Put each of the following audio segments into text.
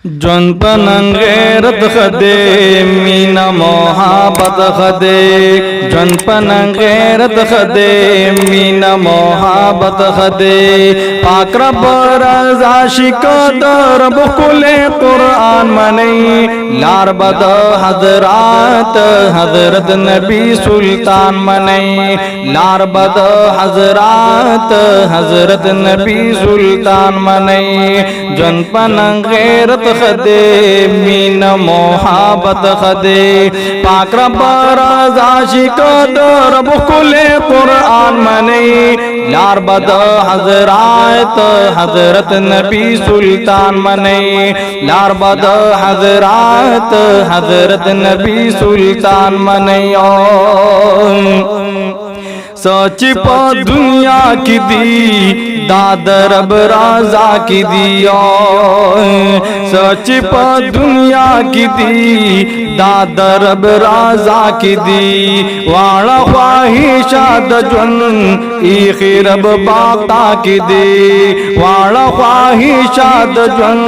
जौन पनन गैरत खदे मीना मोहब्बत खदे जौन पनन गैरत खदे मीना मोहब्बत खदे पाक रब रज़ा शिकदर बुकुले कुरान मनई लार बद हजरात हजरत नबी सुल्तान मनई लार बद हजरात हजरत नबी सुल्तान मनई जौन पनन गैरत खदे मीन मोहब्बत खदे पाक रब रज़ा शिकदर बुकुले कुरान मनई लार बद हजरात हजरत नबी सुल्तान मनई लार बद हजरात हजरत नबी सुल्तान मनई सच पा दुनिया की दी दादर रब राजा की दिया सच पा दुनिया की दी दादर रब राजा की दी वाला ख्वाहिशात जन इखी रब बाता की दी वाला ख्वाहिशात जन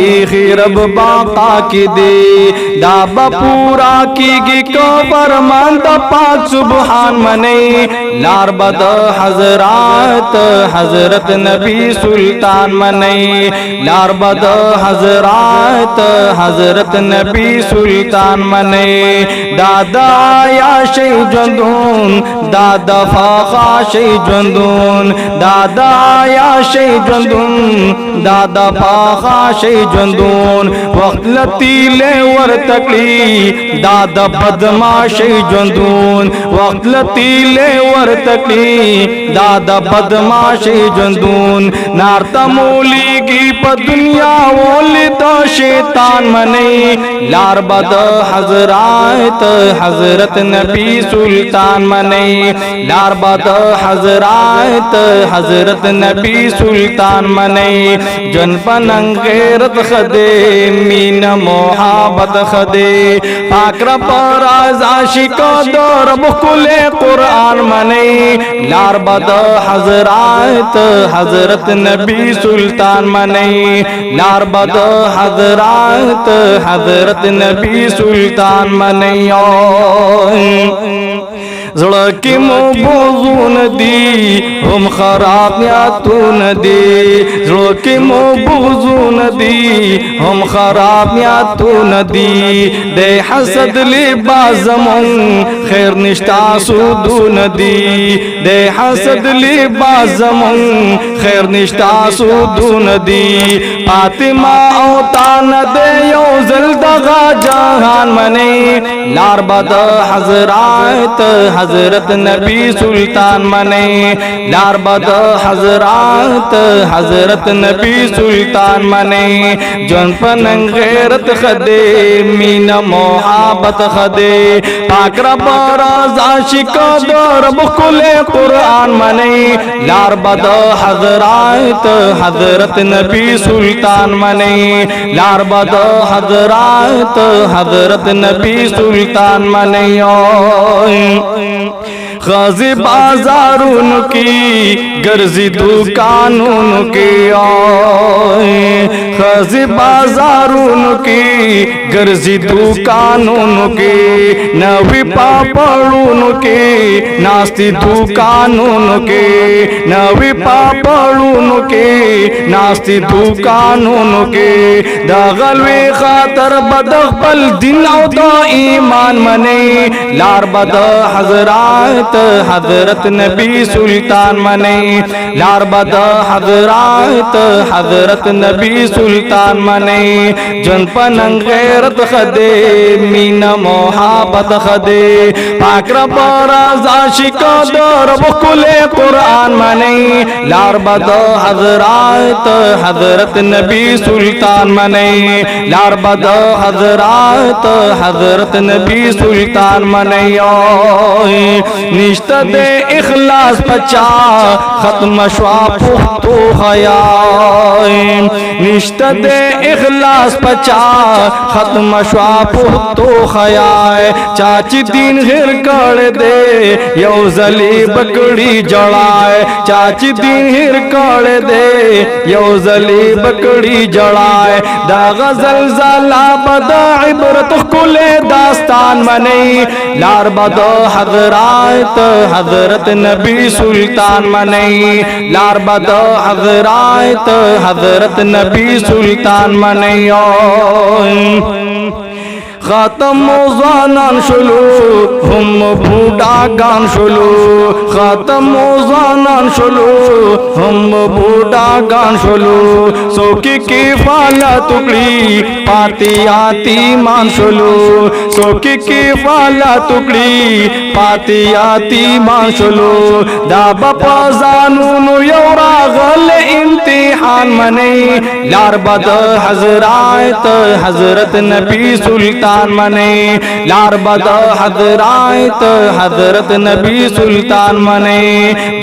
इखी रब बाता की दी दाबा पूरा की गी को फरमान द पाक सुबहान मनई लार बद हजरात हजरत नबी सुल्तान मनई लार बद हजरात हजरत नबी सुल्तान मनई दादा या शे जंदून दादा फाखा शे जंदून दादा या शे जंदून दादा फाखा शे जंदून वक्त लतीले वर तकली दादा बदमाशे जंदून वक्त लतीले वर तकली दादा बदमाशे जंदून नारता मूली की दुनिया ओली तो शैतान मनई लार बद हजरात हजरत नबी सुल्तान मनई लार बद हजरात हजरत नबी सुल्तान मनई जन पनन गैरत खदे मीन मोहब्बत खदे पाक रब रज़ा शिकदर बुकुले कुरान मनई लार बद हजरात हजरत नबी सुल्तान मनई लार बद हजरात हजरत नबी सुल्तान मनई जड़ की मोबूजून दी हम खराब या तून दी जड़ की मोबूजून दी हम खराब या तून दी दे हसद लिबाजमन खैर निष्ठा सुदून दी दे हसद लिबाजमन खैर निष्ठा सुदून दी फातिमा औतान दे यो जल्दगा जहान मनई लार बद हजरात हजरत नबी सुल्तान मनई लार बद हजरात हजरत नबी सुल्तान मनई जौन पनन गैरत खदे मीन मोहब्बत खदे पाक रब रज़ा शिकदर बुकुले कुरान मनई लार बद हजरात हजरत नबी सुल्तान मनई लार बद हजरात हजरत नबी सुल्तान मनई गाजी बाजारून की गर्जी दुकानों की गाजी बाजारून की गर्जी दुकानों की नवी पापड़ून की नास्ती दुकानों की नवी पापड़ून की नास्ती दुकानों की दगलवी खातर बदखबल दिन औदा ईमान मनई लार बद हजरात हजरत नबी सुल्तान मनई लार बद हजरात हजरत नबी सुल्तान मनई जौन पनन गैरत खदे मीन मोहब्बत खदे पाक रब रज़ा शिकदर बुकुले कुरान मनई लार बद हजरात हजरत नबी सुल्तान मनई लार बद हजरात हजरत नबी सुल्तान मनई निश्त दे इखलास पचा खत्म श्वा पुख्तो हया निश्त निश्ता दे इखलास पचा खत्म शवा पुख्तो खयाए चाची दीन हिर कर दे यो जली बकड़ी जड़ाए चाची दीन हिर कर दे यो जली बकड़ी जड़ाए दा गजल जला बदा इबरत कुले दास्तान मनी लार बदो हजरात हजरत नबी सुल्तान मनी लार बदो हजरात हजरत नबी सुल्तान मनियो खत्म जानान शुलू हम बूढ़ा गान शुलू खत्म जानान शुलू हम बूढ़ा गान शुलू सोकी की फाला टुकड़ी पाती आती मान शुलू सोकी की फाला टुकड़ी पाती आती मान शुलू दाबा पाजानू योरा गल इम्तिहान मने लार बद हजरात हजरत नबी सुल्तान मने लार बद हजरात हजरत नबी सुल्तान मने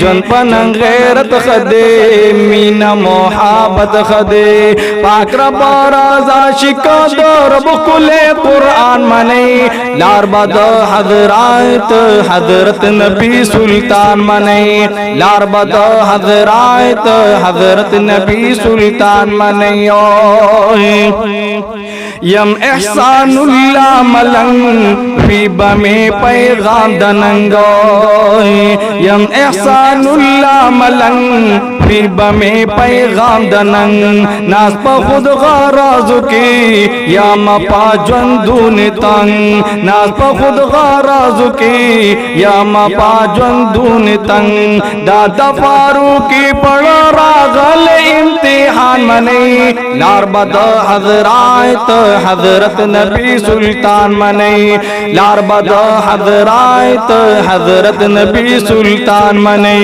जन पन गैरत खदे मीना मोहब्बत खदे पाकरा बाराजा शिका दर बुकुले कुरान मने लार बद हजरात हजरत नबी सुल्तान मने लार बद हजरात हजरत नबी सुल्तान मने यम एहसानुल्लाह मलंग फीबा में पैगाम दनंगो यम एहसानुल्लाह मलंग फीबा में पैगाम दनंग नास पा खुद गाराजु की या मपा जंदून तंग नास पा खुद गाराजु की या मपा जंदून तंग दादा फारूकी पड़ा रागल इम्तिहान मने लार बद हजरात हजरत नबी सुल्तान मने लार बद हजरात हजरत नबी सुल्तान मने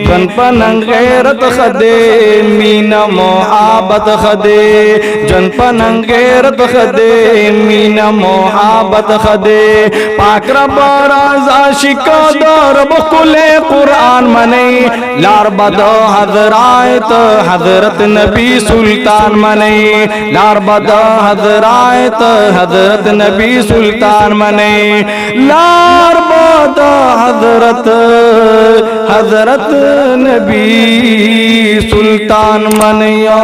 जन पन गैरत खदे मीना मोहब्बत खदे जन पन गैरत खदे मीना मोहब्बत खदे पाकरा बाराजा शिका दर बकुले कुरान मने लार बद हजरात हजरत नबी सुल्तान मने लार बद हजरात हजरत नबी सुल्तान मने लार बद हजरत हजरत नबी सुल्तान मनियो।